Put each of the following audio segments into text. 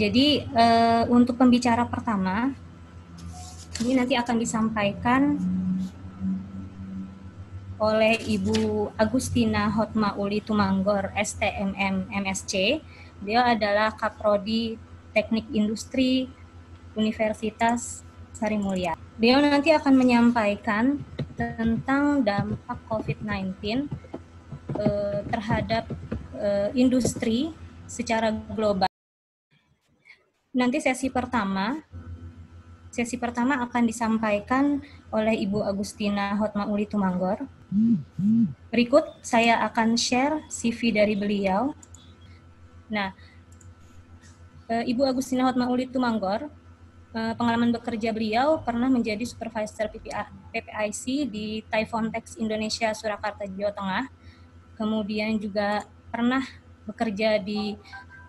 Jadi untuk pembicara pertama, ini nanti akan disampaikan oleh Ibu Agustina Hotmauli Tumanggor, STMM MSc. Beliau adalah Kaprodi Teknik Industri Universitas Sarimulya. Beliau nanti akan menyampaikan tentang dampak COVID-19 terhadap industri secara global. Nanti sesi pertama akan disampaikan oleh Ibu Agustina Hotmauli Tumanggor. Berikut saya akan share CV dari beliau. Nah, Ibu Agustina Hotmauli Tumanggor, pengalaman bekerja beliau pernah menjadi supervisor PPIC di Typhontex Indonesia Surakarta, Jawa Tengah. Kemudian juga pernah bekerja di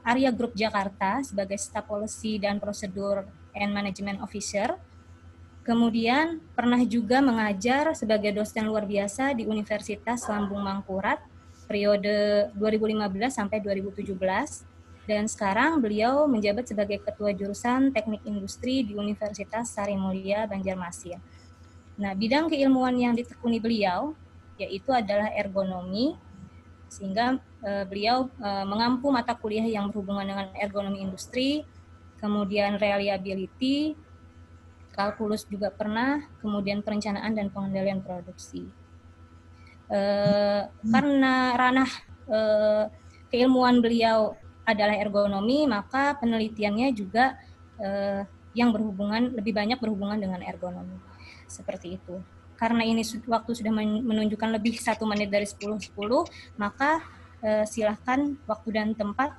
Arya Group Jakarta sebagai Staff Policy dan Prosedur and Management Officer. Kemudian pernah juga mengajar sebagai dosen luar biasa di Universitas Lambung Mangkurat periode 2015 sampai 2017. Dan sekarang beliau menjabat sebagai Ketua Jurusan Teknik Industri di Universitas Sarimulya, Banjarmasin. Nah, bidang keilmuan yang ditekuni beliau yaitu adalah ergonomi, sehingga beliau mengampu mata kuliah yang berhubungan dengan ergonomi industri, kemudian reliability, kalkulus juga pernah, kemudian perencanaan dan pengendalian produksi. Karena ranah keilmuan beliau adalah ergonomi, maka penelitiannya juga yang lebih banyak berhubungan dengan ergonomi. Seperti itu. Karena ini waktu sudah menunjukkan lebih 1 menit dari 10-10, maka silahkan waktu dan tempat,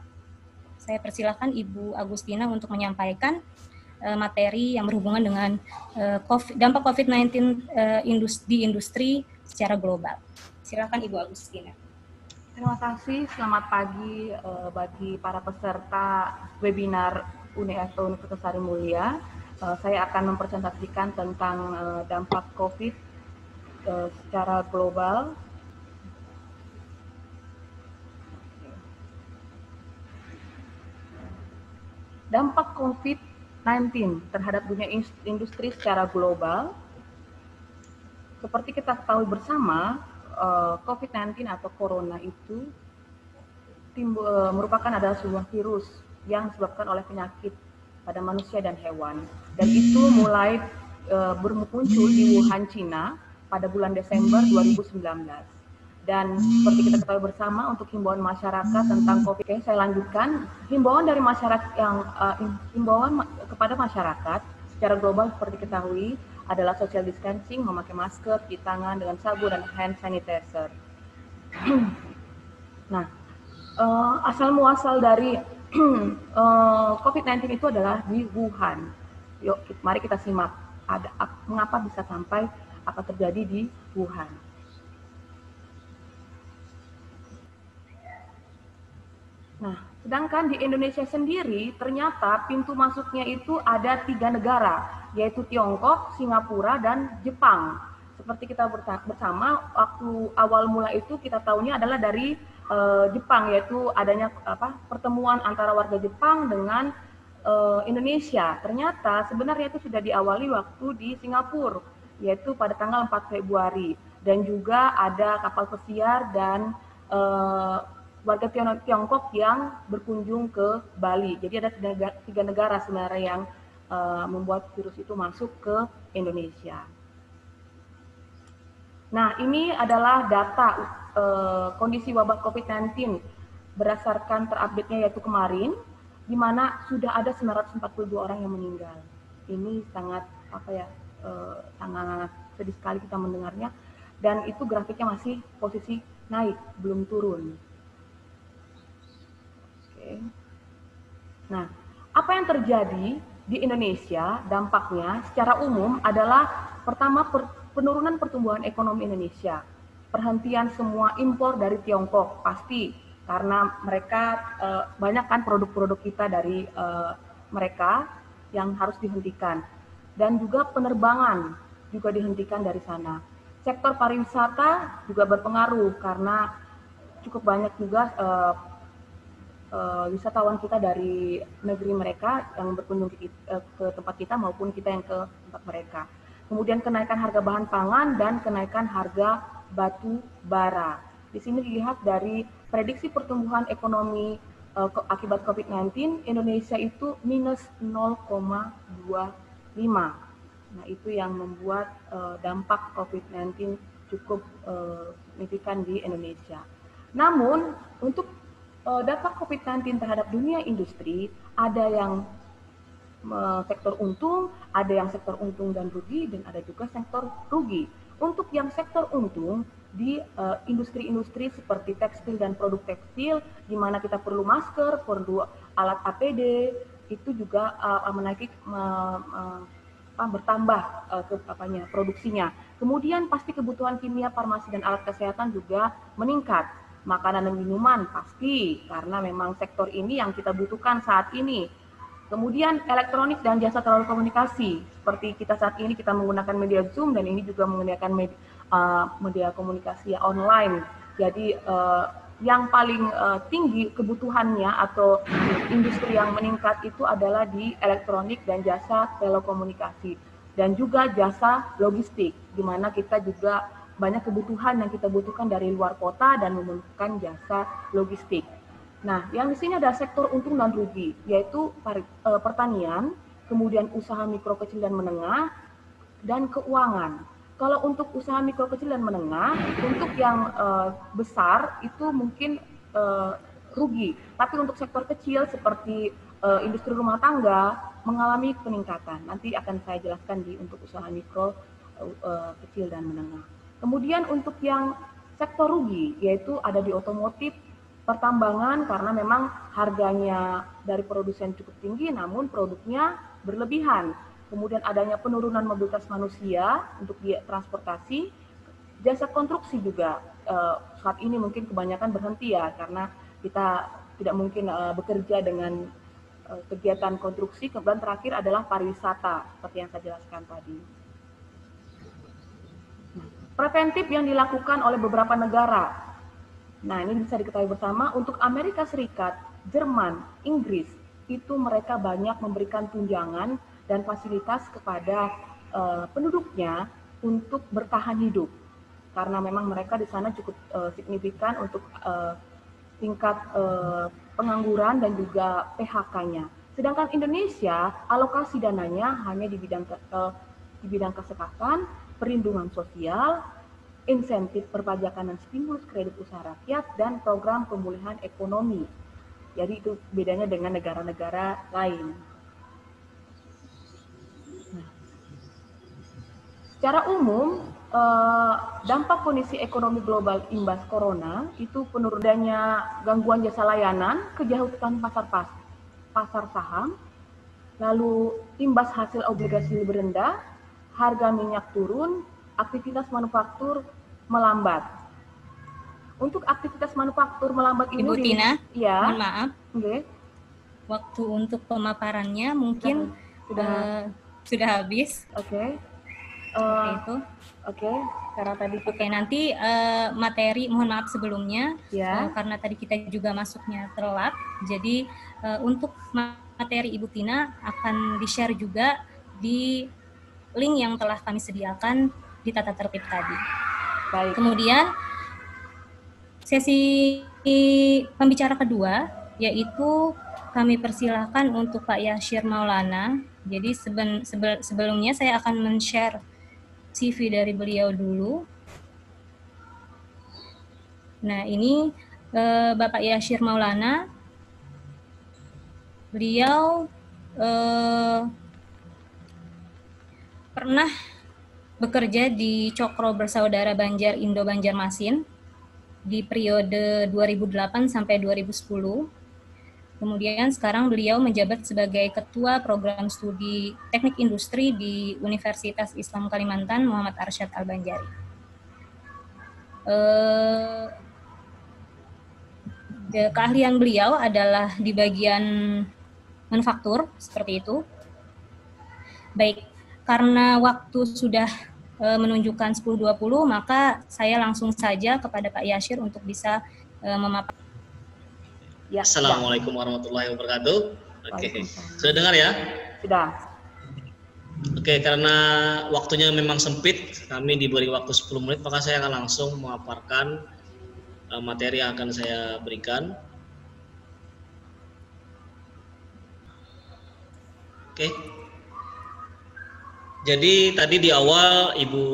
saya persilahkan Ibu Agustina untuk menyampaikan materi yang berhubungan dengan dampak COVID-19 di industri secara global. Silakan Ibu Agustina. Terima kasih, selamat pagi bagi para peserta webinar Universitas Sarimulya. Saya akan mempresentasikan tentang dampak COVID secara global. Dampak COVID-19 terhadap dunia industri secara global. Seperti kita ketahui bersama, COVID-19 atau Corona itu merupakan adalah sebuah virus yang disebabkan oleh penyakit pada manusia dan hewan. Dan itu mulai bermuncul di Wuhan, Cina pada bulan Desember 2019. Dan seperti kita ketahui bersama, untuk himbauan masyarakat tentang COVID, saya lanjutkan. Himbauan dari masyarakat himbauan kepada masyarakat secara global seperti ketahui adalah social distancing, memakai masker, cuci tangan dengan sabun dan hand sanitizer. Nah, asal muasal dari COVID-19 itu adalah di Wuhan. Yuk, mari kita simak mengapa bisa sampai apa terjadi di Wuhan. Nah, sedangkan di Indonesia sendiri ternyata pintu masuknya itu ada 3 negara, yaitu Tiongkok, Singapura, dan Jepang. Seperti kita bersama, waktu awal mula itu kita tahunya adalah dari Jepang, yaitu adanya pertemuan antara warga Jepang dengan Indonesia. Ternyata sebenarnya itu sudah diawali waktu di Singapura, yaitu pada tanggal 4 Februari. Dan juga ada kapal pesiar dan warga Tiongkok yang berkunjung ke Bali. Jadi ada 3 negara sebenarnya yang membuat virus itu masuk ke Indonesia. Nah, ini adalah data kondisi wabah COVID-19 berdasarkan terupdate-nya yaitu kemarin, di mana sudah ada 942 orang yang meninggal. Ini sangat sangat sedih sekali kita mendengarnya, dan itu grafiknya masih posisi naik, belum turun. Nah, apa yang terjadi di Indonesia dampaknya secara umum adalah pertama penurunan pertumbuhan ekonomi Indonesia, perhentian semua impor dari Tiongkok pasti karena mereka banyak kan produk-produk kita dari mereka yang harus dihentikan, dan juga penerbangan juga dihentikan dari sana. Sektor pariwisata juga berpengaruh karena cukup banyak juga wisatawan kita dari negeri mereka yang berkunjung ke tempat kita maupun kita yang ke tempat mereka. Kemudian kenaikan harga bahan pangan dan kenaikan harga batu bara. Di sini dilihat dari prediksi pertumbuhan ekonomi akibat COVID-19, Indonesia itu minus 0,25. Nah, itu yang membuat dampak COVID-19 cukup signifikan di Indonesia. Namun, untuk dampak COVID-19 terhadap dunia industri, ada yang sektor untung, ada yang sektor untung dan rugi, dan ada juga sektor rugi. Untuk yang sektor untung, di industri-industri seperti tekstil dan produk tekstil, di mana kita perlu masker, perlu alat APD, itu juga bertambah produksinya. Kemudian pasti kebutuhan kimia, farmasi, dan alat kesehatan juga meningkat. Makanan dan minuman pasti, karena memang sektor ini yang kita butuhkan saat ini. Kemudian elektronik dan jasa telekomunikasi, seperti kita saat ini kita menggunakan media Zoom, dan ini juga menggunakan media komunikasi online. Jadi yang paling tinggi kebutuhannya atau industri yang meningkat itu adalah di elektronik dan jasa telekomunikasi, dan juga jasa logistik, di mana kita juga banyak kebutuhan yang kita butuhkan dari luar kota dan membutuhkan jasa logistik. Nah, yang di sini ada sektor untung dan rugi, yaitu pertanian, kemudian usaha mikro kecil dan menengah, dan keuangan. Kalau untuk usaha mikro kecil dan menengah, untuk yang besar itu mungkin rugi. Tapi untuk sektor kecil seperti industri rumah tangga mengalami peningkatan. Nanti akan saya jelaskan untuk usaha mikro kecil dan menengah. Kemudian untuk yang sektor rugi, yaitu ada di otomotif, pertambangan, karena memang harganya dari produsen cukup tinggi, namun produknya berlebihan. Kemudian adanya penurunan mobilitas manusia untuk di transportasi, jasa konstruksi juga saat ini mungkin kebanyakan berhenti ya, karena kita tidak mungkin bekerja dengan kegiatan konstruksi. Kemudian terakhir adalah pariwisata, seperti yang saya jelaskan tadi. Preventif yang dilakukan oleh beberapa negara. Nah, ini bisa diketahui bersama, untuk Amerika Serikat, Jerman, Inggris, itu mereka banyak memberikan tunjangan dan fasilitas kepada penduduknya untuk bertahan hidup. Karena memang mereka di sana cukup signifikan untuk tingkat pengangguran dan juga PHK-nya. Sedangkan Indonesia, alokasi dananya hanya di bidang kesehatan, perlindungan sosial, insentif perpajakan dan stimulus kredit usaha rakyat, dan program pemulihan ekonomi. Jadi itu bedanya dengan negara-negara lain. Nah, secara umum, dampak kondisi ekonomi global imbas corona itu penurunannya gangguan jasa layanan, kejahatan pasar saham, lalu imbas hasil obligasi lebih rendah, harga minyak turun, aktivitas manufaktur melambat. Untuk aktivitas manufaktur melambat ini, Ibu Tina, ya, mohon maaf, waktu untuk pemaparannya mungkin sudah habis. Oke. Itu. Oke. Karena tadi. Oke, nanti materi, mohon maaf sebelumnya, ya. Karena tadi kita juga masuknya telat. Jadi untuk materi Ibu Tina akan di-share juga di link yang telah kami sediakan di tata tertib tadi. Baik. Kemudian sesi pembicara kedua, yaitu kami persilahkan untuk Pak Yashir Maulana. Jadi sebelumnya saya akan men-share CV dari beliau dulu. Nah, ini Bapak Yashir Maulana. Beliau pernah bekerja di Cokro Bersaudara Banjar Indo Banjarmasin di periode 2008 sampai 2010. Kemudian sekarang beliau menjabat sebagai Ketua Program Studi Teknik Industri di Universitas Islam Kalimantan Muhammad Arsyad Al-Banjari. Keahlian beliau adalah di bagian manufaktur, seperti itu. Baik, karena waktu sudah menunjukkan 10.20, maka saya langsung saja kepada Pak Yashir untuk bisa memaparkan. Ya, Assalamualaikum warahmatullahi wabarakatuh. Oke, sudah dengar ya? Sudah. Oke, karena waktunya memang sempit, kami diberi waktu 10 menit, maka saya akan langsung memaparkan materi yang akan saya berikan. Oke. Jadi tadi di awal Ibu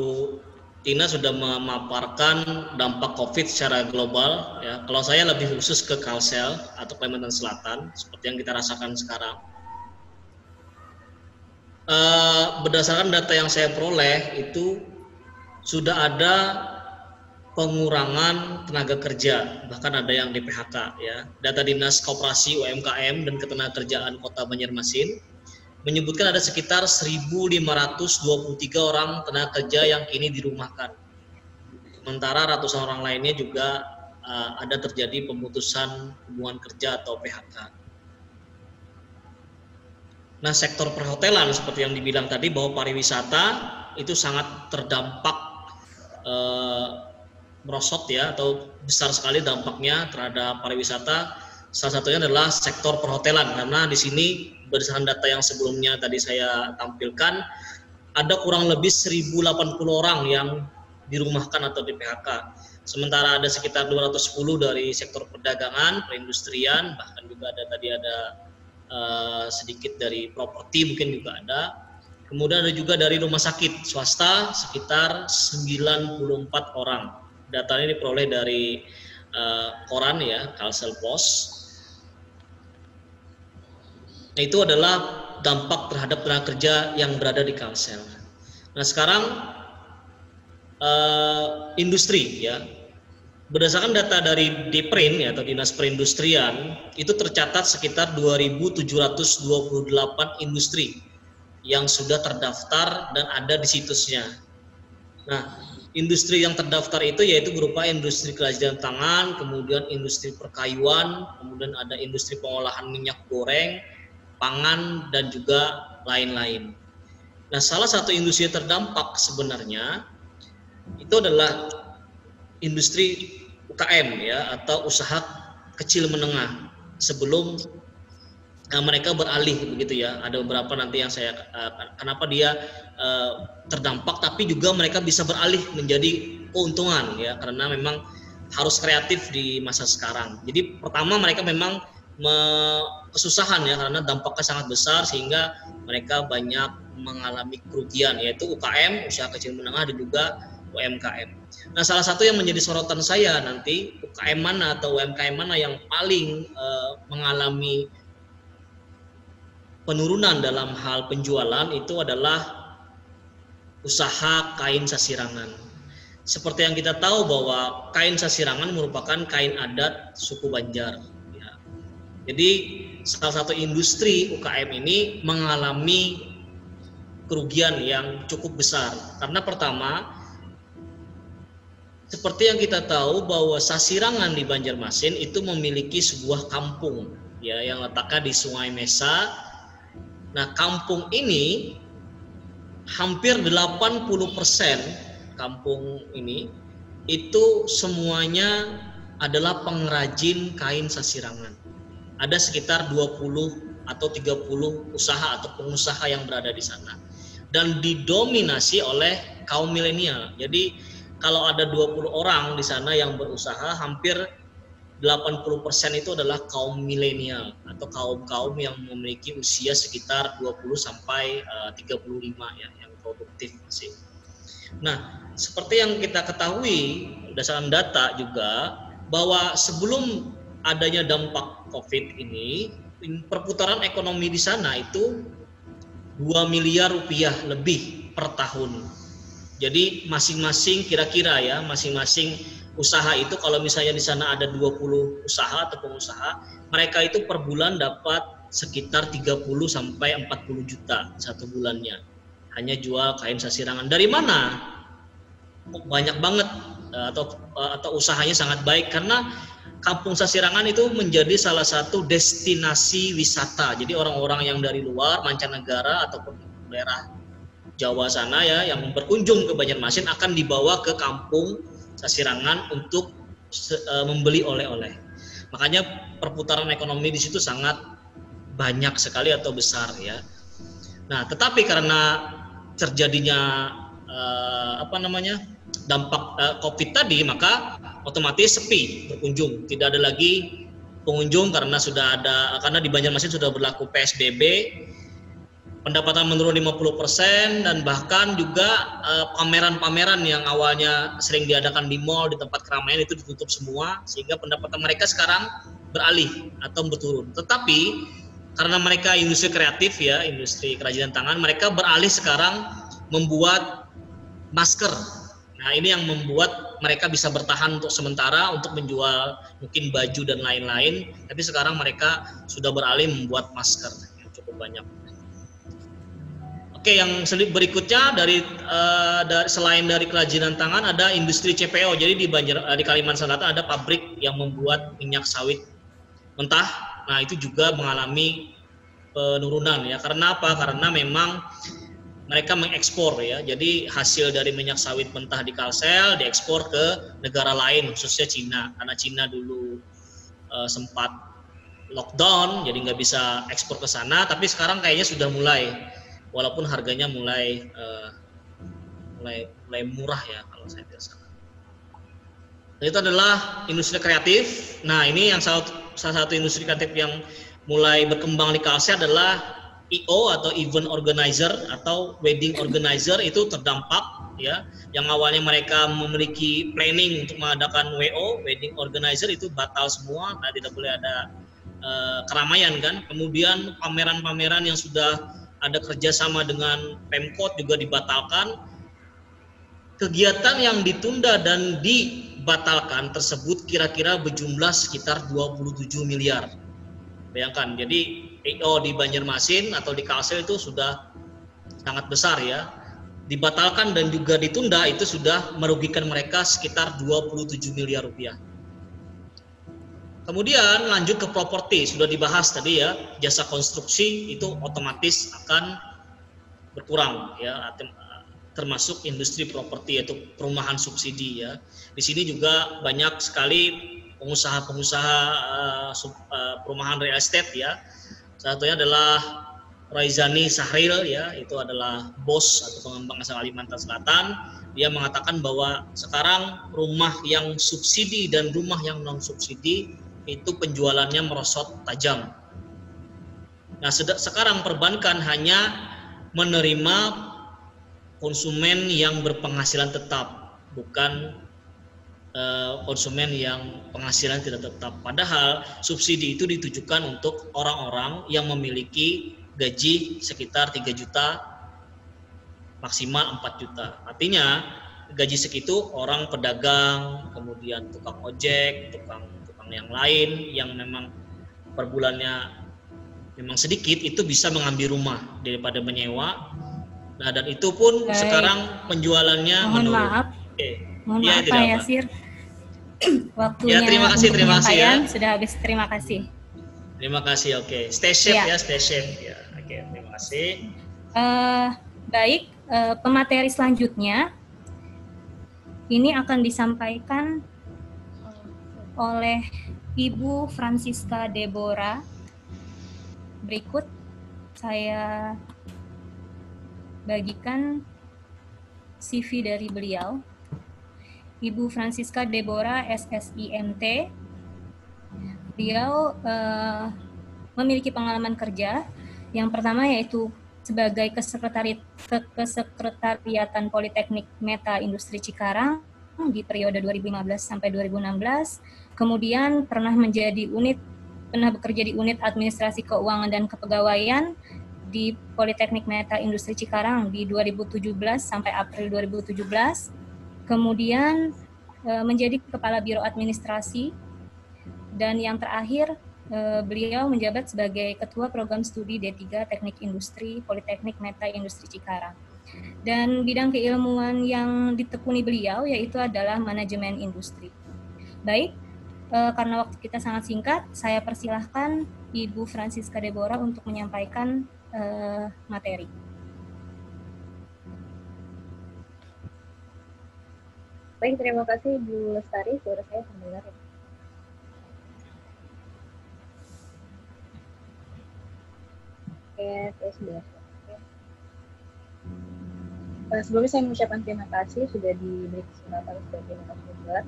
Tina sudah memaparkan dampak COVID secara global. Ya, kalau saya lebih khusus ke Kalsel atau Kalimantan Selatan, seperti yang kita rasakan sekarang. Berdasarkan data yang saya peroleh itu sudah ada pengurangan tenaga kerja, bahkan ada yang di PHK. Ya, data Dinas Koperasi UMKM dan Ketenagakerjaan Kota Banjarmasin menyebutkan ada sekitar 1.523 orang tenaga kerja yang kini dirumahkan. Sementara ratusan orang lainnya juga ada terjadi pemutusan hubungan kerja atau PHK. Nah, sektor perhotelan seperti yang dibilang tadi bahwa pariwisata itu sangat terdampak merosot ya, atau besar sekali dampaknya terhadap pariwisata. Salah satunya adalah sektor perhotelan, karena di sini berdasarkan data yang sebelumnya tadi saya tampilkan, ada kurang lebih 1.080 orang yang dirumahkan atau di PHK. Sementara ada sekitar 210 dari sektor perdagangan, perindustrian, bahkan juga ada tadi ada sedikit dari properti mungkin juga ada. Kemudian ada juga dari rumah sakit swasta sekitar 94 orang. Data ini diperoleh dari koran ya, Kalsel Post. Nah, itu adalah dampak terhadap tenaga kerja yang berada di Kalsel. Nah, sekarang industri ya, berdasarkan data dari Diprin ya, atau Dinas Perindustrian, itu tercatat sekitar 2.728 industri yang sudah terdaftar dan ada di situsnya. Nah, industri yang terdaftar itu yaitu berupa industri kerajinan tangan, kemudian industri perkayuan, kemudian ada industri pengolahan minyak goreng, pangan, dan juga lain-lain. Nah, salah satu industri yang terdampak sebenarnya itu adalah industri UKM ya, atau usaha kecil menengah, sebelum mereka beralih begitu ya. Ada beberapa nanti yang saya kenapa dia terdampak, tapi juga mereka bisa beralih menjadi keuntungan ya, karena memang harus kreatif di masa sekarang. Jadi pertama mereka memang kesusahan ya, karena dampaknya sangat besar sehingga mereka banyak mengalami kerugian, yaitu UKM, usaha kecil menengah, dan juga UMKM. Nah, salah satu yang menjadi sorotan saya nanti, UKM mana atau UMKM mana yang paling mengalami penurunan dalam hal penjualan, itu adalah usaha kain sasirangan. Seperti yang kita tahu bahwa kain sasirangan merupakan kain adat suku Banjar. Jadi salah satu industri UKM ini mengalami kerugian yang cukup besar, karena pertama, seperti yang kita tahu bahwa Sasirangan di Banjarmasin itu memiliki sebuah kampung ya, yang letaknya di Sungai Mesa. Nah, kampung ini hampir 80% kampung ini itu semuanya adalah pengrajin kain sasirangan. Ada sekitar 20 atau 30 usaha atau pengusaha yang berada di sana, dan didominasi oleh kaum milenial. Jadi kalau ada 20 orang di sana yang berusaha, hampir 80% itu adalah kaum milenial atau kaum-kaum yang memiliki usia sekitar 20 sampai 35 ya, yang produktif sih. Nah, seperti yang kita ketahui berdasarkan data juga, bahwa sebelum adanya dampak COVID ini, perputaran ekonomi di sana itu 2 miliar rupiah lebih per tahun. Jadi masing-masing kira-kira ya, masing-masing usaha itu kalau misalnya di sana ada 20 usaha atau pengusaha, mereka itu per bulan dapat sekitar 30 sampai 40 juta satu bulannya. Hanya jual kain sasirangan. Dari mana? Banyak banget, atau usahanya sangat baik, karena Kampung Sasirangan itu menjadi salah satu destinasi wisata. Jadi orang-orang yang dari luar, mancanegara ataupun daerah Jawa sana ya, yang berkunjung ke Banjarmasin akan dibawa ke Kampung Sasirangan untuk membeli oleh-oleh. Makanya perputaran ekonomi di situ sangat banyak sekali atau besar ya. Nah, tetapi karena terjadinya dampak COVID tadi, maka otomatis sepi berkunjung, tidak ada lagi pengunjung karena di Banjarmasin sudah berlaku PSBB, pendapatan menurun 50% dan bahkan juga pameran-pameran yang awalnya sering diadakan di mal, di tempat keramaian itu ditutup semua, sehingga pendapatan mereka sekarang beralih atau berturun. Tetapi karena mereka industri kreatif ya, industri kerajinan tangan, mereka beralih sekarang membuat masker. Nah, ini yang membuat mereka bisa bertahan untuk sementara untuk menjual mungkin baju dan lain-lain, tapi sekarang mereka sudah beralih membuat masker yang cukup banyak. Oke, yang berikutnya dari selain dari kerajinan tangan ada industri CPO. Jadi di Kalimantan Selatan ada pabrik yang membuat minyak sawit mentah. Nah, itu juga mengalami penurunan ya. Karena apa? Karena memang mereka mengekspor ya. Jadi hasil dari minyak sawit mentah di Kalsel diekspor ke negara lain, khususnya Cina. Karena Cina dulu sempat lockdown, jadi nggak bisa ekspor ke sana. Tapi sekarang kayaknya sudah mulai, walaupun harganya mulai murah ya kalau saya tidak salah. Itu adalah industri kreatif. Nah, ini yang salah satu industri kreatif yang mulai berkembang di Kalsel adalah EO atau event organizer atau wedding organizer. Itu terdampak ya. Yang awalnya mereka memiliki planning untuk mengadakan WO, wedding organizer, itu batal semua. Nah, tidak boleh ada keramaian kan. Kemudian pameran-pameran yang sudah ada kerjasama dengan Pemkot juga dibatalkan. Kegiatan yang ditunda dan dibatalkan tersebut kira-kira berjumlah sekitar 27 miliar. Bayangkan, jadi EO di Banjarmasin atau di Kalsel itu sudah sangat besar ya. Dibatalkan dan juga ditunda itu sudah merugikan mereka sekitar 27 miliar rupiah. Kemudian lanjut ke properti, sudah dibahas tadi ya, jasa konstruksi itu otomatis akan berkurang ya, termasuk industri properti yaitu perumahan subsidi ya. Di sini juga banyak sekali pengusaha-pengusaha perumahan real estate ya. Salah satunya adalah Raizani Sahril ya, itu adalah bos atau pengembang asal Kalimantan Selatan. Dia mengatakan bahwa sekarang rumah yang subsidi dan rumah yang non subsidi itu penjualannya merosot tajam. Nah, sekarang perbankan hanya menerima konsumen yang berpenghasilan tetap, bukan konsumen yang penghasilan tidak tetap. Padahal subsidi itu ditujukan untuk orang-orang yang memiliki gaji sekitar 3 juta, maksimal 4 juta. Artinya gaji segitu orang pedagang, kemudian tukang ojek, tukang yang lain yang memang per bulannya memang sedikit, itu bisa mengambil rumah daripada menyewa. Nah, dan itu pun sekarang penjualannya menurun. Maaf. Mohon maaf Pak Yasir. Waktunya ya, terima kasih ya. Sudah habis, terima kasih. Terima kasih, oke. Stay safe ya, stay safe ya. Oke, terima kasih. Baik, pemateri selanjutnya ini akan disampaikan oleh Ibu Francisca Deborah. Berikut saya bagikan CV dari beliau. Ibu Francisca Deborah SSIMT. Beliau memiliki pengalaman kerja. Yang pertama yaitu sebagai kesekretariatan Politeknik Meta Industri Cikarang di periode 2015 sampai 2016. Kemudian pernah bekerja di unit administrasi keuangan dan kepegawaian di Politeknik Meta Industri Cikarang di 2017 sampai April 2017. Kemudian menjadi kepala biro administrasi, dan yang terakhir beliau menjabat sebagai ketua program studi D3 Teknik Industri Politeknik Meta Industri Cikarang. Dan bidang keilmuan yang ditekuni beliau yaitu adalah manajemen industri. Baik, karena waktu kita sangat singkat, saya persilahkan Ibu Francisca Deborah untuk menyampaikan materi. Baik, terima kasih Bu Lestari. Suara saya terdengar ya? Oke, saya sudah. Sebelumnya saya mengucapkan terima kasih sudah diberi kesempatan sebagai narasumber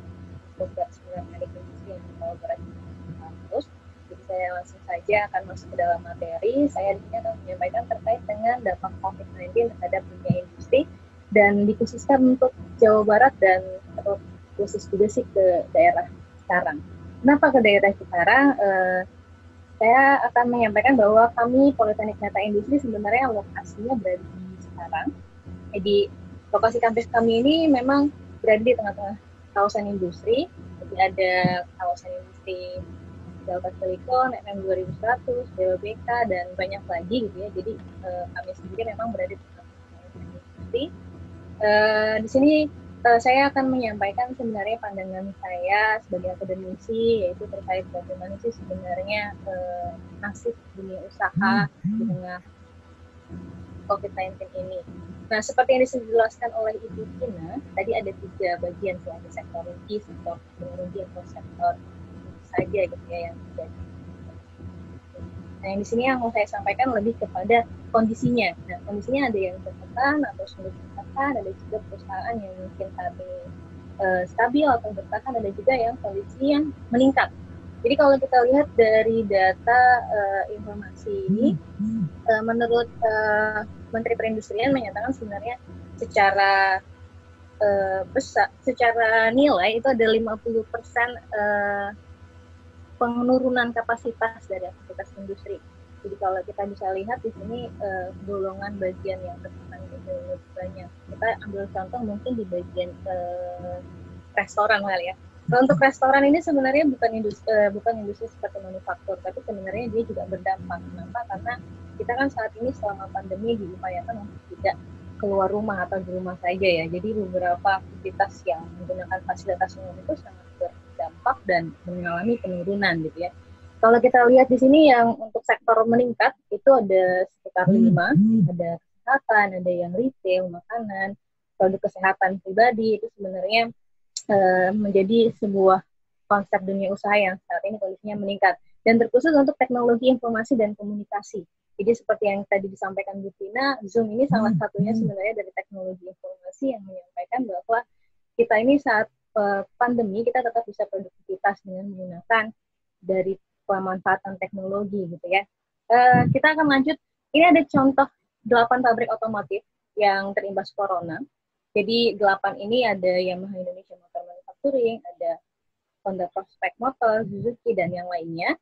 beberapa sembilan akademisi yang berkolaborasi dengan kampus. Jadi saya langsung saja akan masuk ke dalam materi. Saya di sini akan menyampaikan terkait dengan dampak COVID-19 terhadap dunia industri dan dikhususkan untuk Jawa Barat dan atau khusus juga sih ke daerah Cikarang. Kenapa ke daerah Cikarang? Saya akan menyampaikan bahwa kami Politeknik Meta Industri sebenarnya lokasinya berada di Cikarang. Jadi lokasi kampus kami ini memang berada di tengah-tengah kawasan industri. Jadi ada kawasan industri Delta Silicon, MM2100, DLBK, dan banyak lagi gitu ya. Jadi kami sendiri memang berada di tengah-tengah kawasan industri. Di sini saya akan menyampaikan sebenarnya pandangan saya sebagai akademisi, yaitu terkait bagaimana sih sebenarnya nasib dunia usaha di tengah COVID-19 ini. Nah, seperti yang dijelaskan oleh Ibu Tina, tadi ada 3 bagian, ada sektor rugi, sektor rugi, atau sektor saja gitu ya yang terjadi. Nah, yang di sini yang mau saya sampaikan lebih kepada kondisinya. Nah, kondisinya ada yang tertekan atau sulit tertekan, ada juga perusahaan yang mungkin saat ini stabil atau bertahan, ada juga yang kondisi yang meningkat. Jadi kalau kita lihat dari data informasi ini, menurut Menteri Perindustrian menyatakan sebenarnya secara secara nilai itu ada 50% penurunan kapasitas dari aktivitas industri. Jadi kalau kita bisa lihat di sini golongan bagian yang tertekan itu lebih banyak. Kita ambil contoh mungkin di bagian restoran kali ya. Nah, untuk restoran ini sebenarnya bukan industri seperti manufaktur, tapi sebenarnya dia juga berdampak. Kenapa? Karena kita kan saat ini selama pandemi diupayakan untuk tidak keluar rumah atau di rumah saja ya. Jadi beberapa aktivitas yang menggunakan fasilitas umum itu sangat berdampak dan mengalami penurunan gitu ya. Kalau kita lihat di sini yang untuk sektor meningkat itu ada sekitar 5, ada kesehatan, ada yang retail, makanan, produk kesehatan pribadi, itu sebenarnya menjadi sebuah konsep dunia usaha yang saat ini kondisinya meningkat. Dan terkhusus untuk teknologi informasi dan komunikasi. Jadi seperti yang tadi disampaikan Bu Tina, Zoom ini salah satunya sebenarnya dari teknologi informasi yang menyampaikan bahwa kita ini saat pandemi kita tetap bisa produktivitas dengan menggunakan dari pemanfaatan teknologi gitu ya. Kita akan lanjut, ini ada contoh 8 pabrik otomotif yang terimbas corona. Jadi 8 ini ada Yamaha Indonesia Motor Manufacturing, ada Honda Prospect Motor, Suzuki, dan yang lainnya.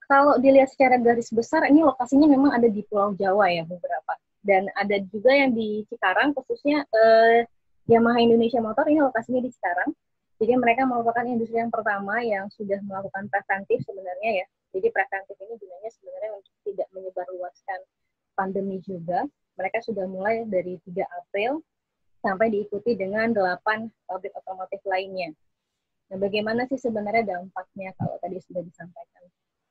Kalau dilihat secara garis besar, ini lokasinya memang ada di Pulau Jawa ya beberapa. Dan ada juga yang di Cikarang, khususnya Yamaha Indonesia Motor, ini lokasinya di Cikarang. Jadi mereka merupakan industri yang pertama yang sudah melakukan preventif sebenarnya ya. Jadi preventif ini gunanya sebenarnya untuk tidak menyebarluaskan pandemi juga. Mereka sudah mulai dari 3 April, sampai diikuti dengan 8 pabrik otomotif lainnya. Nah, bagaimana sih sebenarnya dampaknya kalau tadi sudah disampaikan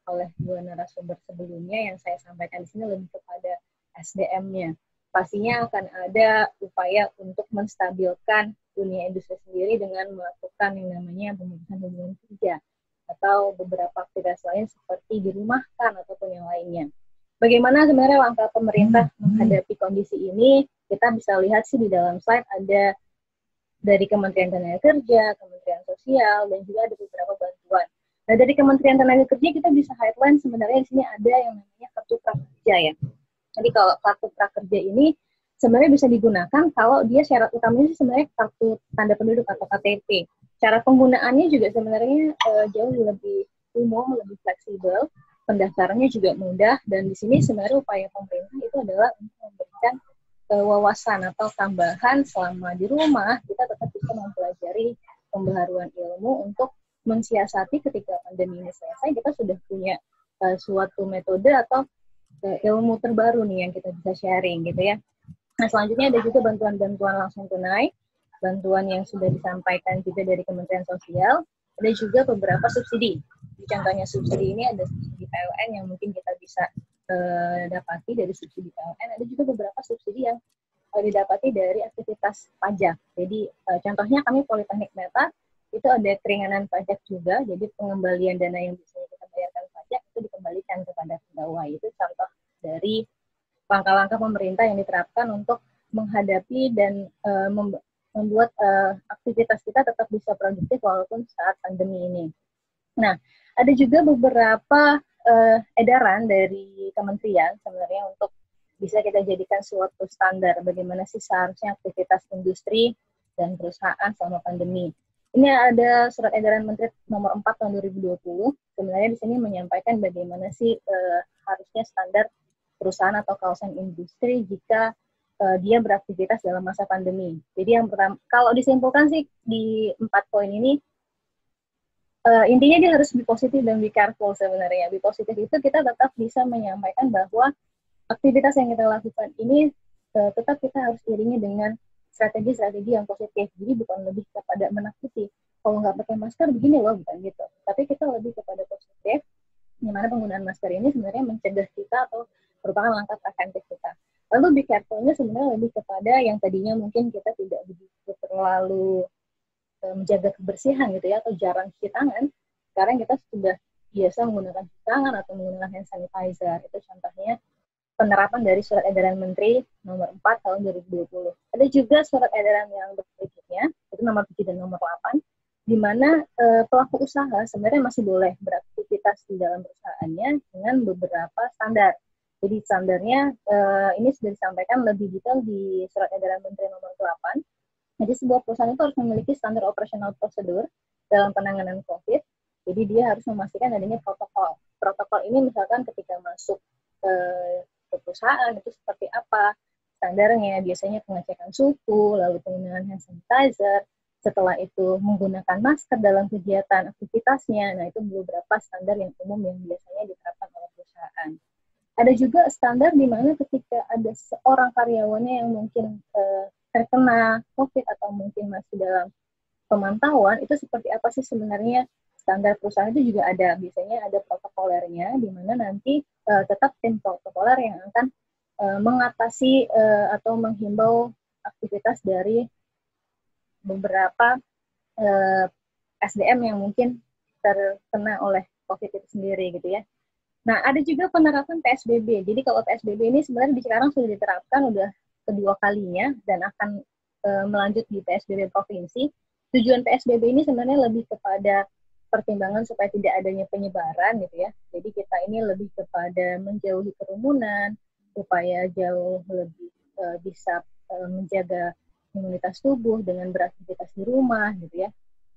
oleh 2 narasumber sebelumnya, yang saya sampaikan di sini lebih kepada SDM-nya. Pastinya akan ada upaya untuk menstabilkan dunia industri sendiri dengan melakukan yang namanya pemutusan hubungan kerja atau beberapa aktivitas lain seperti dirumahkan ataupun yang lainnya. Bagaimana sebenarnya langkah pemerintah menghadapi kondisi ini? Kita bisa lihat sih di dalam slide ada dari Kementerian Tenaga Kerja, Kementerian Sosial, dan juga ada beberapa bantuan. Nah, dari Kementerian Tenaga Kerja kita bisa highlight sebenarnya di sini ada yang namanya kartu prakerja ya. Jadi kalau kartu prakerja ini sebenarnya bisa digunakan kalau dia syarat utamanya sih sebenarnya kartu tanda penduduk atau KTP. Cara penggunaannya juga sebenarnya jauh lebih umum, lebih fleksibel. Pendaftarannya juga mudah, dan di sini sebenarnya upaya pemerintah itu adalah untuk memberikan wawasan atau tambahan selama di rumah kita tetap bisa mempelajari pembaharuan ilmu untuk mensiasati ketika pandemi ini selesai, kita sudah punya suatu metode atau ilmu terbaru nih yang kita bisa sharing gitu ya. Nah, selanjutnya ada juga bantuan-bantuan langsung tunai, bantuan yang sudah disampaikan juga dari Kementerian Sosial, ada juga beberapa subsidi. Contohnya subsidi ini ada subsidi PLN yang mungkin kita bisa dapati dari subsidi PLN, ada juga beberapa subsidi yang didapati dari aktivitas pajak. Jadi contohnya kami Politeknik Meta itu ada keringanan pajak juga, jadi pengembalian dana yang biasanya kita bayarkan pajak itu dikembalikan kepada pegawai. Itu contoh dari langkah-langkah pemerintah yang diterapkan untuk menghadapi dan membuat aktivitas kita tetap bisa produktif walaupun saat pandemi ini. Nah, ada juga beberapa edaran dari kementerian sebenarnya untuk bisa kita jadikan suatu standar bagaimana sih seharusnya aktivitas industri dan perusahaan selama pandemi. Ini ada surat edaran Menteri nomor 4 tahun 2020. Sebenarnya di sini menyampaikan bagaimana sih harusnya standar perusahaan atau kawasan industri jika dia beraktivitas dalam masa pandemi. Jadi yang pertama, kalau disimpulkan sih di 4 poin ini, intinya dia harus be positif dan be careful sebenarnya. Be positif itu kita tetap bisa menyampaikan bahwa aktivitas yang kita lakukan ini tetap kita harus iringi dengan strategi-strategi yang positif. Jadi bukan lebih kepada menakuti. Kalau nggak pakai masker begini loh, bukan gitu. Tapi kita lebih kepada positif, di mana penggunaan masker ini sebenarnya mencegah kita atau merupakan langkah preventif kita. Lalu be careful-nya sebenarnya lebih kepada yang tadinya mungkin kita tidak begitu terlalu menjaga kebersihan gitu ya, atau jarang cuci tangan. Sekarang kita sudah biasa menggunakan cuci tangan atau menggunakan hand sanitizer. Itu contohnya penerapan dari surat edaran Menteri nomor 4 tahun 2020. Ada juga surat edaran yang berikutnya, itu nomor 7 dan nomor 8, di mana pelaku usaha sebenarnya masih boleh beraktivitas di dalam perusahaannya dengan beberapa standar. Jadi standarnya ini sudah disampaikan lebih detail di surat edaran Menteri nomor 8. Jadi sebuah perusahaan itu harus memiliki standar operasional prosedur dalam penanganan COVID. Jadi dia harus memastikan adanya protokol. Protokol ini misalkan ketika masuk ke perusahaan itu seperti apa standarnya, biasanya pengecekan suhu, lalu penggunaan hand sanitizer, setelah itu menggunakan masker dalam kegiatan aktivitasnya. Nah, itu beberapa standar yang umum yang biasanya diterapkan oleh perusahaan. Ada juga standar di mana ketika ada seorang karyawannya yang mungkin terkena COVID atau mungkin masih dalam pemantauan, itu seperti apa sih sebenarnya standar perusahaan itu juga ada. Biasanya ada protokolernya, di mana nanti tetap tim protokoler yang akan mengatasi atau menghimbau aktivitas dari beberapa SDM yang mungkin terkena oleh COVID itu sendiri gitu ya. Nah, ada juga penerapan PSBB. Jadi kalau PSBB ini sebenarnya sekarang sudah diterapkan udah kedua kalinya dan akan melanjut di PSBB provinsi. Tujuan PSBB ini sebenarnya lebih kepada pertimbangan supaya tidak adanya penyebaran gitu ya. Jadi kita ini lebih kepada menjauhi kerumunan, upaya jauh lebih bisa menjaga imunitas tubuh dengan beraktivitas di rumah gitu ya.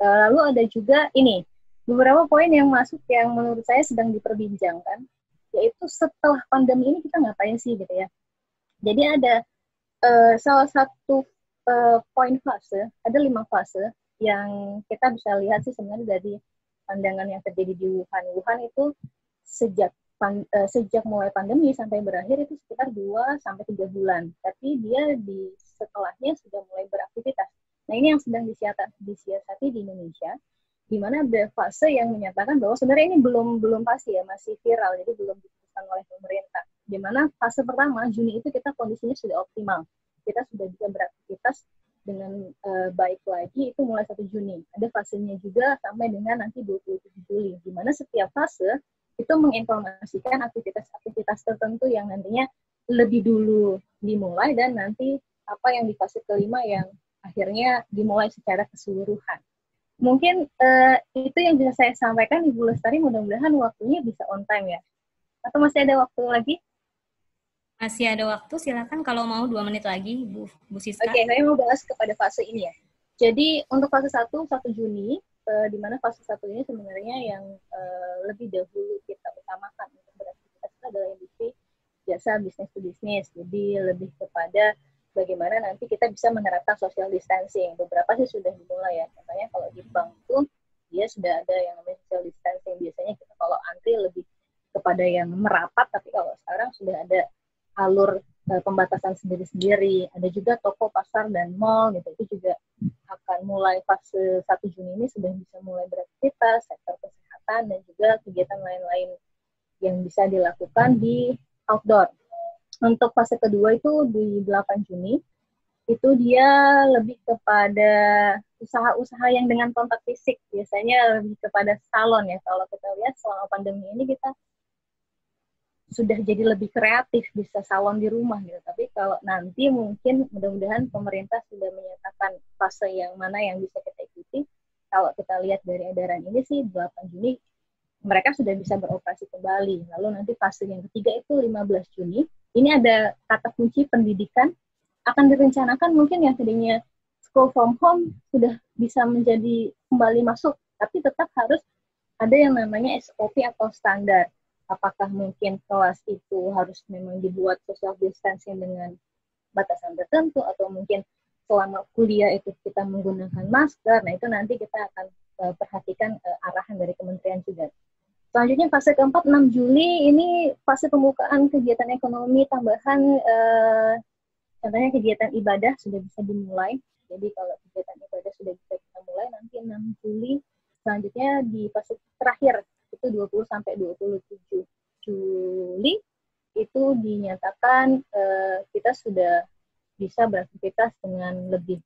Lalu ada juga ini, beberapa poin yang masuk yang menurut saya sedang diperbincangkan, yaitu setelah pandemi ini kita ngapain sih gitu ya. Jadi ada salah satu poin fase, ada 5 fase yang kita bisa lihat sih sebenarnya dari pandangan yang terjadi di Wuhan. Wuhan itu sejak mulai pandemi sampai berakhir itu sekitar 2-3 bulan. Tapi dia setelahnya sudah mulai beraktivitas. Nah, ini yang sedang disiasati di Indonesia, di mana ada fase yang menyatakan bahwa sebenarnya ini belum pasti ya, masih viral, jadi belum diputuskan oleh pemerintah. Di mana fase pertama, Juni itu kita kondisinya sudah optimal. Kita sudah bisa beraktivitas dengan baik lagi, itu mulai 1 Juni. Ada fasenya juga sampai dengan nanti 27 Juli, di mana setiap fase itu menginformasikan aktivitas-aktivitas tertentu yang nantinya lebih dulu dimulai dan nanti apa yang di fase kelima yang akhirnya dimulai secara keseluruhan. Mungkin itu yang bisa saya sampaikan, Ibu Lestari. Mudah-mudahan waktunya bisa on time ya. Atau masih ada waktu lagi? Masih ada waktu, silakan kalau mau 2 menit lagi, Bu Siska. Oke, saya mau bahas kepada fase ini ya. Jadi untuk fase 1 Juni, di mana fase 1 ini sebenarnya yang lebih dahulu kita utamakan untuk beraktivitas itu adalah industri jasa bisnis to bisnis. Jadi lebih kepada bagaimana nanti kita bisa menerapkan social distancing. Beberapa sih sudah dimulai ya. Contohnya kalau di bank itu dia sudah ada yang namanya social distancing. Biasanya kita kalau antri lebih kepada yang merapat, tapi kalau sekarang sudah ada alur pembatasan sendiri-sendiri. Ada juga toko, pasar, dan mall gitu. Itu juga akan mulai fase 1 Juni ini sudah bisa mulai beraktivitas, sektor kesehatan, dan juga kegiatan lain-lain yang bisa dilakukan di outdoor. Untuk fase kedua itu di 8 Juni, itu dia lebih kepada usaha-usaha yang dengan kontak fisik. Biasanya lebih kepada salon ya. Kalau kita lihat selama pandemi ini kita sudah jadi lebih kreatif, bisa salon di rumah gitu. Tapi kalau nanti mungkin mudah-mudahan pemerintah sudah menyatakan fase yang mana yang bisa kita ikuti. Kalau kita lihat dari edaran ini sih 8 Juni mereka sudah bisa beroperasi kembali. Lalu nanti fase yang ketiga itu 15 Juni. Ini ada kata kunci pendidikan akan direncanakan mungkin yang tadinya school from home sudah bisa menjadi kembali masuk, tapi tetap harus ada yang namanya SOP atau standar. Apakah mungkin kelas itu harus memang dibuat social distancing dengan batasan tertentu, atau mungkin selama kuliah itu kita menggunakan masker. Nah, itu nanti kita akan perhatikan arahan dari kementerian juga. Selanjutnya fase keempat 6 Juli ini fase pembukaan kegiatan ekonomi tambahan, contohnya kegiatan ibadah sudah bisa dimulai. Jadi kalau kegiatan ibadah sudah bisa kita mulai, nanti 6 Juli selanjutnya di fase terakhir itu 20 sampai 27 Juli itu dinyatakan kita sudah bisa beraktivitas dengan lebih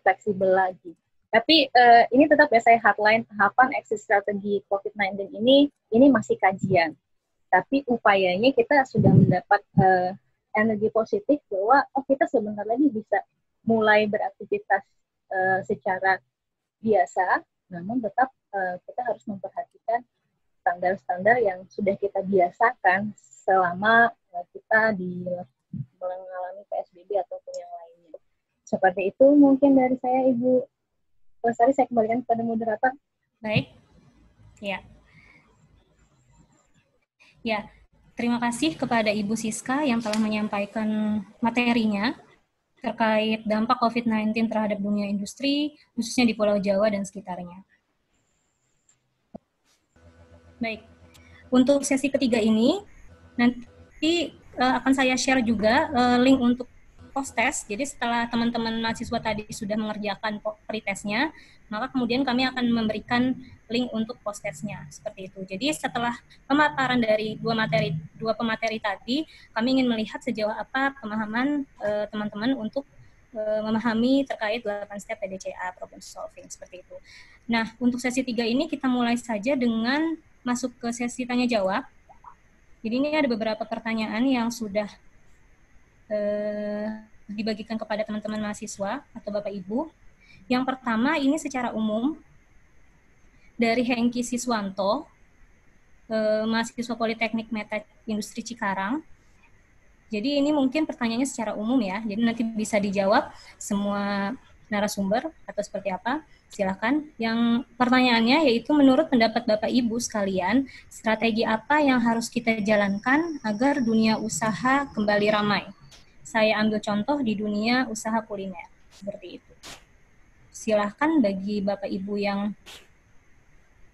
fleksibel lagi. Tapi ini tetap ya saya hotline tahapan exit strategi COVID-19 ini masih kajian. Tapi upayanya kita sudah mendapat energi positif bahwa kita sebentar lagi bisa mulai beraktivitas secara biasa, namun tetap kita harus memperhatikan standar-standar yang sudah kita biasakan selama kita mengalami PSBB ataupun yang lainnya. Seperti itu mungkin dari saya, Ibu Lestari. Saya kembalikan kepada moderator. Baik. Ya, terima kasih kepada Ibu Siska yang telah menyampaikan materinya terkait dampak COVID-19 terhadap dunia industri, khususnya di Pulau Jawa dan sekitarnya. Baik, untuk sesi ketiga ini, nanti akan saya share juga link untuk post-test. Jadi setelah teman-teman mahasiswa tadi sudah mengerjakan pretestnya, maka kemudian kami akan memberikan link untuk post-testnya, seperti itu. Jadi setelah pemaparan dari dua pemateri tadi, kami ingin melihat sejauh apa pemahaman teman-teman untuk memahami terkait 8 step PDCA, problem solving, seperti itu. Nah, untuk sesi 3 ini kita mulai saja dengan masuk ke sesi tanya-jawab. Jadi ini ada beberapa pertanyaan yang sudah dibagikan kepada teman-teman mahasiswa atau Bapak Ibu. Yang pertama ini secara umum dari Hengki Siswanto, mahasiswa Politeknik Meta Industri Cikarang. Jadi ini mungkin pertanyaannya secara umum ya, jadi nanti bisa dijawab semua narasumber atau seperti apa, silakan. Yang pertanyaannya yaitu menurut pendapat Bapak Ibu sekalian, strategi apa yang harus kita jalankan agar dunia usaha kembali ramai? Saya ambil contoh di dunia usaha kuliner, seperti itu. Silahkan bagi Bapak Ibu yang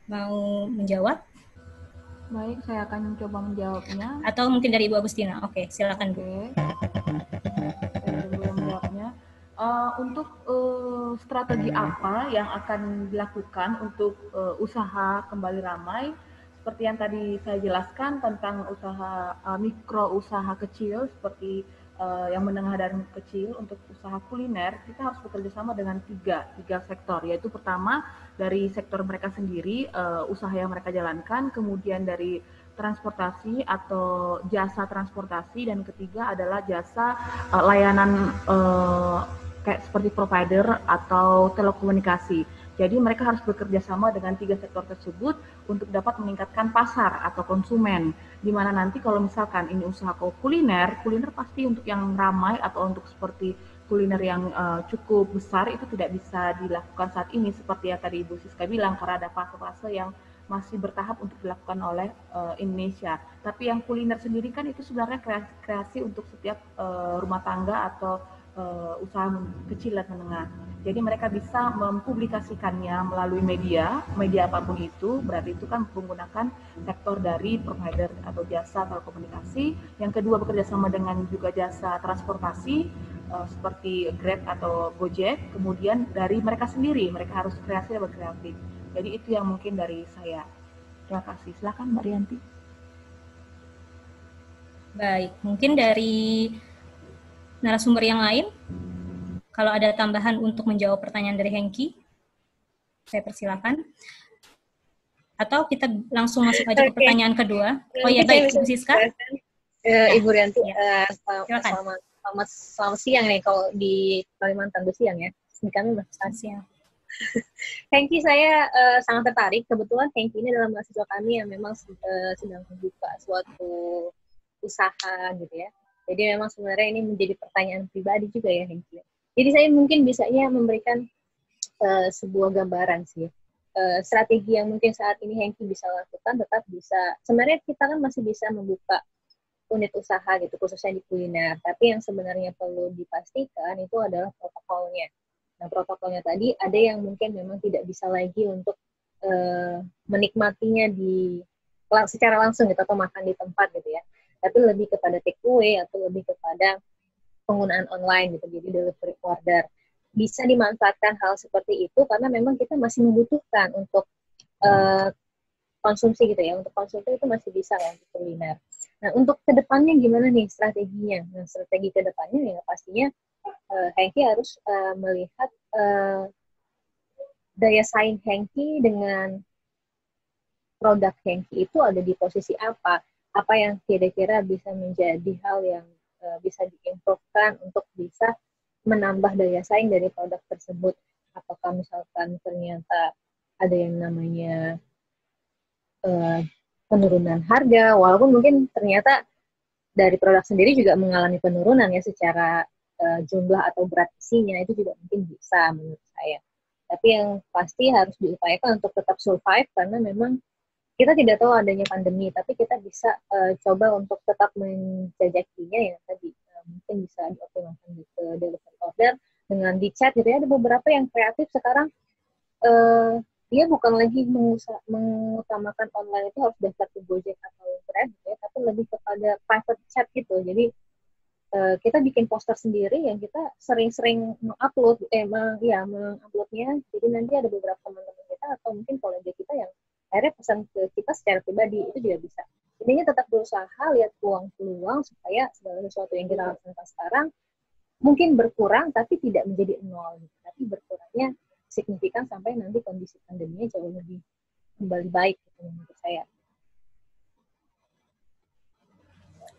mau menjawab. Baik, saya akan coba menjawabnya. Atau mungkin dari Ibu Agustina. Oke, silakan Bu. Saya belum menjawabnya. Untuk strategi apa yang akan dilakukan untuk usaha kembali ramai? Seperti yang tadi saya jelaskan tentang usaha mikro usaha kecil seperti yang menengah dan kecil. Untuk usaha kuliner kita harus bekerja sama dengan tiga sektor, yaitu pertama dari sektor mereka sendiri, usaha yang mereka jalankan, kemudian dari transportasi atau jasa transportasi, dan ketiga adalah jasa layanan kayak seperti provider atau telekomunikasi. Jadi mereka harus bekerja sama dengan tiga sektor tersebut untuk dapat meningkatkan pasar atau konsumen. Di mana nanti kalau misalkan ini usaha kuliner pasti untuk yang ramai atau untuk seperti kuliner yang cukup besar itu tidak bisa dilakukan saat ini seperti yang tadi Ibu Siska bilang, karena ada fase-fase yang masih bertahap untuk dilakukan oleh Indonesia. Tapi yang kuliner sendiri kan itu sebenarnya kreasi untuk setiap rumah tangga atau usaha kecil dan menengah. Jadi mereka bisa mempublikasikannya melalui media apapun itu, berarti itu kan menggunakan sektor dari provider atau jasa telekomunikasi. Yang kedua bekerja sama dengan juga jasa transportasi seperti Grab atau Gojek. Kemudian dari mereka sendiri, mereka harus kreasi dan berkreatif. Jadi itu yang mungkin dari saya. Terima kasih. Silakan Mbak Rianti. Baik, mungkin dari narasumber yang lain, kalau ada tambahan untuk menjawab pertanyaan dari Hengki, saya persilakan. Atau kita langsung masuk aja ke pertanyaan kedua? Oh ya, baik, Ibu Siska. Ibu Rianti, Silakan. selamat siang nih kalau di Kalimantan itu siang ya. Di kami masih siang. Hengki, saya sangat tertarik. Kebetulan Hengki ini adalah mahasiswa kami yang memang sedang membuka suatu usaha gitu ya. Jadi memang sebenarnya ini menjadi pertanyaan pribadi juga ya Hengki. Jadi saya mungkin bisanya memberikan sebuah gambaran sih. Strategi yang mungkin saat ini Hengki bisa lakukan tetap bisa. Sebenarnya kita kan masih bisa membuka unit usaha gitu, khususnya di kuliner. Tapi yang sebenarnya perlu dipastikan itu adalah protokolnya. Nah, protokolnya tadi ada yang mungkin memang tidak bisa lagi untuk menikmatinya secara langsung gitu, atau makan di tempat gitu ya. Tapi lebih kepada take away atau lebih kepada penggunaan online gitu, jadi delivery order. Bisa dimanfaatkan hal seperti itu karena memang kita masih membutuhkan untuk konsumsi gitu ya. Untuk konsumsi itu masih bisa ya untuk kuliner. Nah, untuk kedepannya gimana nih strateginya? Nah, strategi kedepannya ya pastinya Hengki harus melihat daya saing Hengki dengan produk Hengki itu ada di posisi apa yang kira-kira bisa menjadi hal yang bisa diimprove-kan untuk bisa menambah daya saing dari produk tersebut. Apakah misalkan ternyata ada yang namanya penurunan harga, walaupun mungkin ternyata dari produk sendiri juga mengalami penurunan ya secara jumlah atau berat besinya, itu juga mungkin bisa menurut saya. Tapi yang pasti harus diupayakan untuk tetap survive karena memang kita tidak tahu adanya pandemi, tapi kita bisa coba untuk tetap menjajakinya ya tadi. Mungkin bisa dioptimalkan di delivery order dengan di chat gitu ya. Ada beberapa yang kreatif sekarang dia bukan lagi mengutamakan online itu harus daftar ke Gojek atau Grab gitu ya, tapi lebih kepada private chat gitu. Jadi kita bikin poster sendiri yang kita sering-sering menguploadnya. Jadi nanti ada beberapa teman-teman kita atau mungkin kolega kita yang akhirnya pesan ke kita secara pribadi, itu juga bisa. Intinya tetap berusaha lihat peluang-peluang supaya segala sesuatu yang kita lakukan sekarang mungkin berkurang tapi tidak menjadi nol, tapi berkurangnya signifikan sampai nanti kondisi pandeminya jauh lebih kembali baik gitu, menurut saya.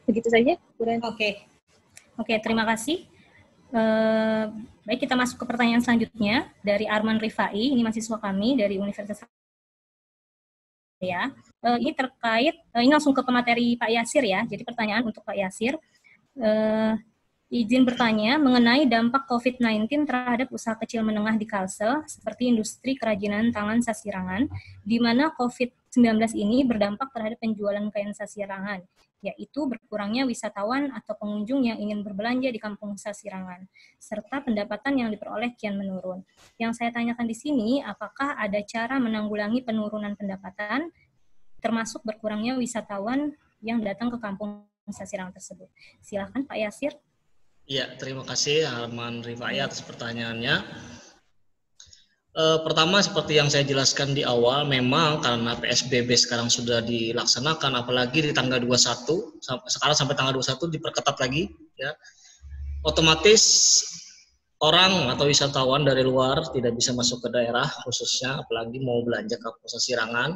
Begitu saja, Bu Ren. Oke, terima kasih. Baik, kita masuk ke pertanyaan selanjutnya dari Arman Rifai, ini mahasiswa kami dari Universitas ya. Ini terkait, ini langsung ke pemateri Pak Yasir ya. Jadi pertanyaan untuk Pak Yasir. Izin bertanya mengenai dampak COVID-19 terhadap usaha kecil menengah di Kalsel, seperti industri kerajinan tangan Sasirangan, di mana COVID-19 ini berdampak terhadap penjualan kain Sasirangan, yaitu berkurangnya wisatawan atau pengunjung yang ingin berbelanja di kampung Sasirangan, serta pendapatan yang diperoleh kian menurun. Yang saya tanyakan di sini, apakah ada cara menanggulangi penurunan pendapatan, termasuk berkurangnya wisatawan yang datang ke kampung Sasirangan tersebut? Silakan Pak Yasir. Ya, terima kasih Arman Rifai atas pertanyaannya. Pertama, seperti yang saya jelaskan di awal, memang karena PSBB sekarang sudah dilaksanakan, apalagi di tanggal 21, sekarang sampai tanggal 21 diperketat lagi, ya, otomatis orang atau wisatawan dari luar tidak bisa masuk ke daerah, khususnya apalagi mau belanja ke Sasirangan.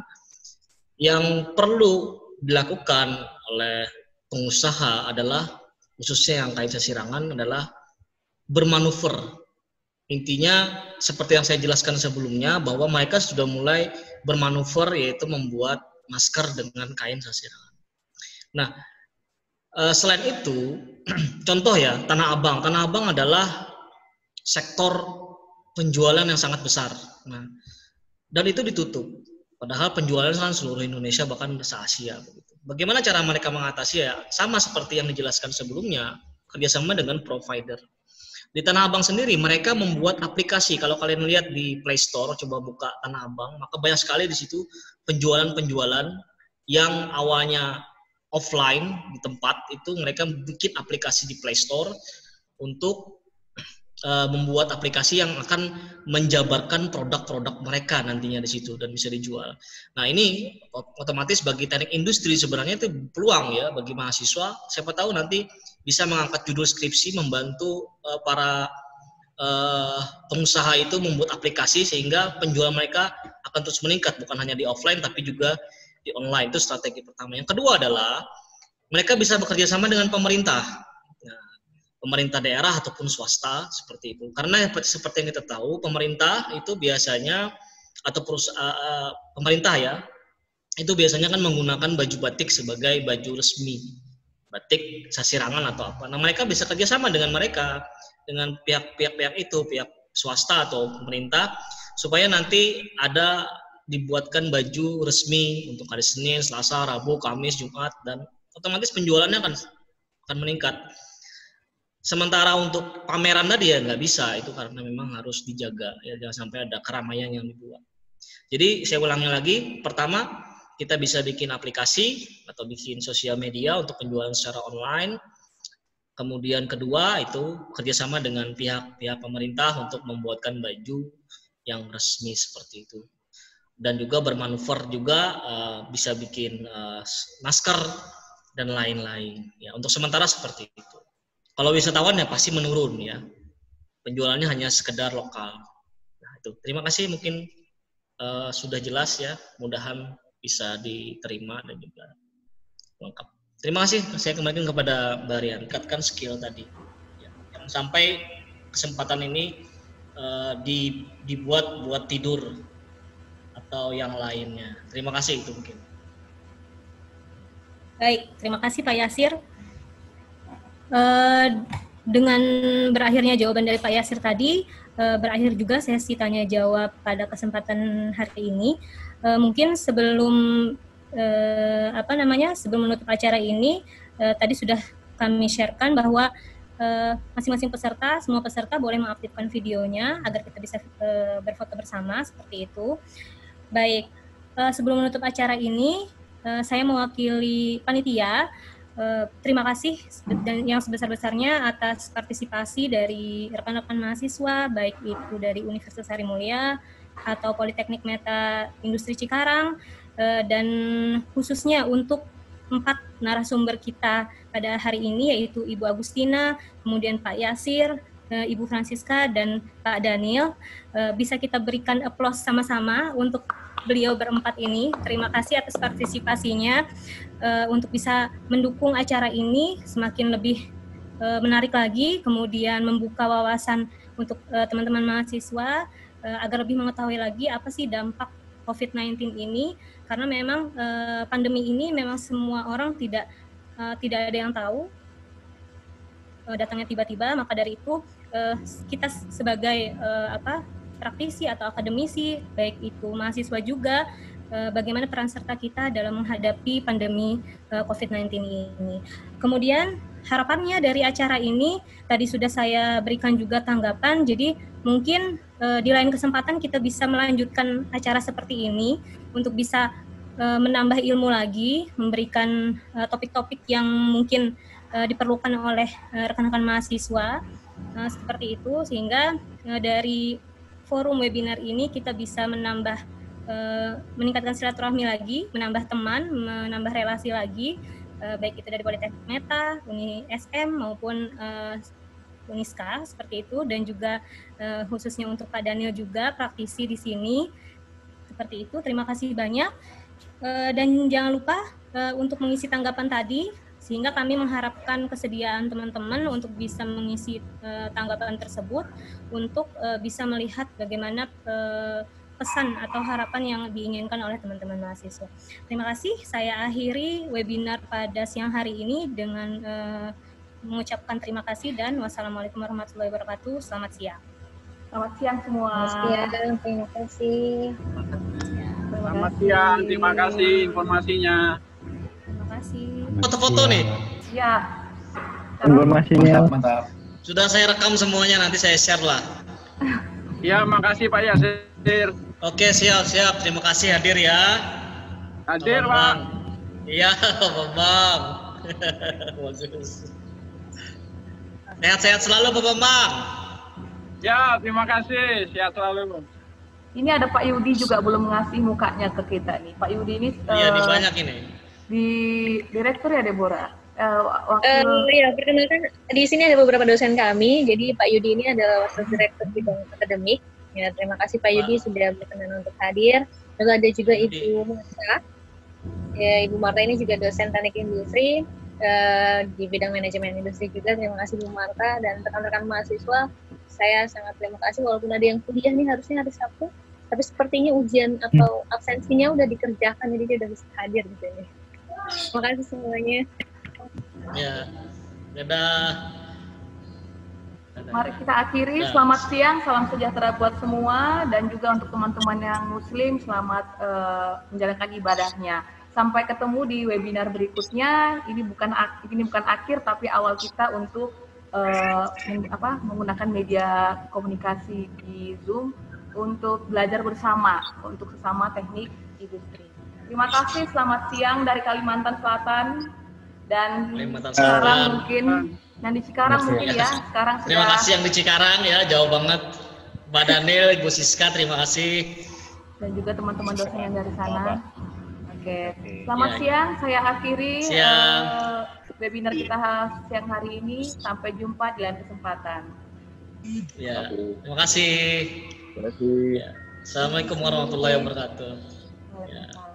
Yang perlu dilakukan oleh pengusaha adalah, khususnya yang kain Sasirangan, adalah bermanuver. Intinya seperti yang saya jelaskan sebelumnya, bahwa mereka sudah mulai bermanuver, yaitu membuat masker dengan kain Sasirangan. Nah, selain itu, contoh ya, Tanah Abang. Tanah Abang adalah sektor penjualan yang sangat besar. Nah, dan itu ditutup. Padahal penjualan kan seluruh Indonesia, bahkan se-Asia. Bagaimana cara mereka mengatasi? Ya, sama seperti yang dijelaskan sebelumnya, kerjasama dengan provider. Di Tanah Abang sendiri, mereka membuat aplikasi. Kalau kalian lihat di Play Store, coba buka Tanah Abang, maka banyak sekali di situ penjualan-penjualan yang awalnya offline di tempat, itu mereka bikin aplikasi di Play Store untuk membuat aplikasi yang akan menjabarkan produk-produk mereka nantinya di situ dan bisa dijual. Nah, ini otomatis bagi teknik industri sebenarnya itu peluang ya bagi mahasiswa. Siapa tahu nanti bisa mengangkat judul skripsi, membantu para pengusaha itu membuat aplikasi sehingga penjual mereka akan akan terus meningkat, bukan hanya di offline tapi juga di online. Itu strategi pertama. Yang kedua adalah mereka bisa bekerja sama dengan pemerintah. Nah, pemerintah daerah ataupun swasta seperti itu. Karena seperti yang kita tahu, pemerintah itu biasanya atau pemerintah ya, itu biasanya kan menggunakan baju batik sebagai baju resmi. Batik sasirangan atau apa. Nah, mereka bisa kerjasama dengan mereka, dengan pihak-pihak itu, pihak swasta atau pemerintah, supaya nanti dibuatkan baju resmi untuk hari Senin, Selasa, Rabu, Kamis, Jumat, dan otomatis penjualannya akan meningkat. Sementara untuk pameran tadi ya nggak bisa, itu karena memang harus dijaga, ya jangan sampai ada keramaian yang dibuat. Jadi saya ulangi lagi, pertama, kita bisa bikin aplikasi atau bikin sosial media untuk penjualan secara online. Kemudian kedua itu kerjasama dengan pihak pemerintah untuk membuatkan baju yang resmi seperti itu. Dan juga bermanuver juga bisa bikin masker dan lain-lain. Ya, untuk sementara seperti itu. Kalau wisatawan ya pasti menurun ya. Penjualannya hanya sekedar lokal. Nah, itu. Terima kasih, mungkin sudah jelas ya. Mudahan bisa diterima dan juga lengkap. Terima kasih. Saya kembalikan kepada Mbak Rian. Tingkatkan skill tadi. Ya, yang sampai kesempatan ini dibuat buat tidur atau yang lainnya. Terima kasih, itu mungkin. Baik, terima kasih Pak Yasir. Dengan berakhirnya jawaban dari Pak Yasir tadi, berakhir juga sesi tanya jawab pada kesempatan hari ini. Mungkin sebelum sebelum menutup acara ini, tadi sudah kami sharekan bahwa masing-masing peserta, semua peserta boleh mengaktifkan videonya agar kita bisa berfoto bersama seperti itu. Baik, sebelum menutup acara ini, saya mewakili panitia. Terima kasih dan yang sebesar-besarnya atas partisipasi dari rekan-rekan mahasiswa, baik itu dari Universitas Harimulya atau Politeknik Meta Industri Cikarang, dan khususnya untuk 4 narasumber kita pada hari ini, yaitu Ibu Agustina, kemudian Pak Yasir, Ibu Francisca, dan Pak Daniel. Bisa kita berikan aplaus sama-sama untuk beliau berempat ini. Terima kasih atas partisipasinya untuk bisa mendukung acara ini semakin lebih menarik lagi, kemudian membuka wawasan untuk teman-teman mahasiswa agar lebih mengetahui lagi apa sih dampak COVID-19 ini, karena memang pandemi ini memang semua orang tidak ada yang tahu, datangnya tiba-tiba. Maka dari itu kita sebagai praktisi atau akademisi, baik itu mahasiswa juga, bagaimana peran serta kita dalam menghadapi pandemi COVID-19 ini. Kemudian harapannya dari acara ini tadi sudah saya berikan juga tanggapan, jadi mungkin di lain kesempatan kita bisa melanjutkan acara seperti ini untuk bisa menambah ilmu lagi, memberikan topik-topik yang mungkin diperlukan oleh rekan-rekan mahasiswa seperti itu, sehingga dari forum webinar ini kita bisa meningkatkan silaturahmi lagi, menambah teman, menambah relasi lagi, baik itu dari Politeknik Meta, Uni SM maupun Uniska seperti itu, dan juga khususnya untuk Pak Daniel juga praktisi di sini seperti itu. Terima kasih banyak, dan jangan lupa untuk mengisi tanggapan tadi, sehingga kami mengharapkan kesediaan teman-teman untuk bisa mengisi tanggapan tersebut untuk bisa melihat bagaimana pesan atau harapan yang diinginkan oleh teman-teman mahasiswa. Terima kasih. Saya akhiri webinar pada siang hari ini dengan mengucapkan terima kasih dan wassalamualaikum warahmatullahi wabarakatuh. Selamat siang. Selamat siang semua. Selamat siang, terima kasih. Selamat siang, terima kasih informasinya. Terima kasih. Foto-foto nih. Ya. Informasinya Mantap. Sudah saya rekam semuanya, nanti saya share lah. Ya, makasih Pak Yasir. Oke, siap. Terima kasih hadir ya. Hadir, Pak Pak. Bang. Iya, Pak Bang. Bagus. Sehat-sehat selalu, Pak Bang. Ya, terima kasih. Sehat selalu. Ini ada Pak Yudi juga belum ngasih mukanya ke kita nih. Pak Yudi ini Iya, di banyak ini. Di direktur ya, Deborah. Wakil Ya, perkenalkan di sini ada beberapa dosen kami. Jadi Pak Yudi ini adalah wakil direktur bidang akademik, Ya, terima kasih Pak Yudi sudah berkenan untuk hadir. Lalu ada juga Ibu Marta. Ya, Ibu Marta ini juga dosen teknik industri di bidang manajemen industri juga. Terima kasih Bu Marta dan rekan-rekan mahasiswa. Saya sangat terima kasih walaupun ada yang kuliah nih harusnya hari Sabtu, tapi sepertinya ujian atau absensinya udah dikerjakan jadi dia udah bisa hadir di sini. Terima kasih semuanya. Ya, dadah. Mari kita akhiri. Selamat siang, salam sejahtera buat semua dan juga untuk teman-teman yang Muslim selamat menjalankan ibadahnya. Sampai ketemu di webinar berikutnya. Ini bukan akhir tapi awal kita untuk menggunakan media komunikasi di Zoom untuk belajar bersama untuk sesama teknik industri. Terima kasih. Selamat siang dari Kalimantan Selatan dan sekarang mungkin. Yang di Cikarang mungkin ya, sekarang sudah. Terima kasih yang di Cikarang ya, jauh banget. Pak Daniel, Ibu Siska, terima kasih. Dan juga teman-teman dosen yang dari sana. Oke, selamat siang. Saya akhiri webinar kita siang hari ini. Sampai jumpa di lain kesempatan. Ya, terima kasih. Terima kasih. Ya. Assalamualaikum warahmatullahi wabarakatuh. Waalaikumsalam.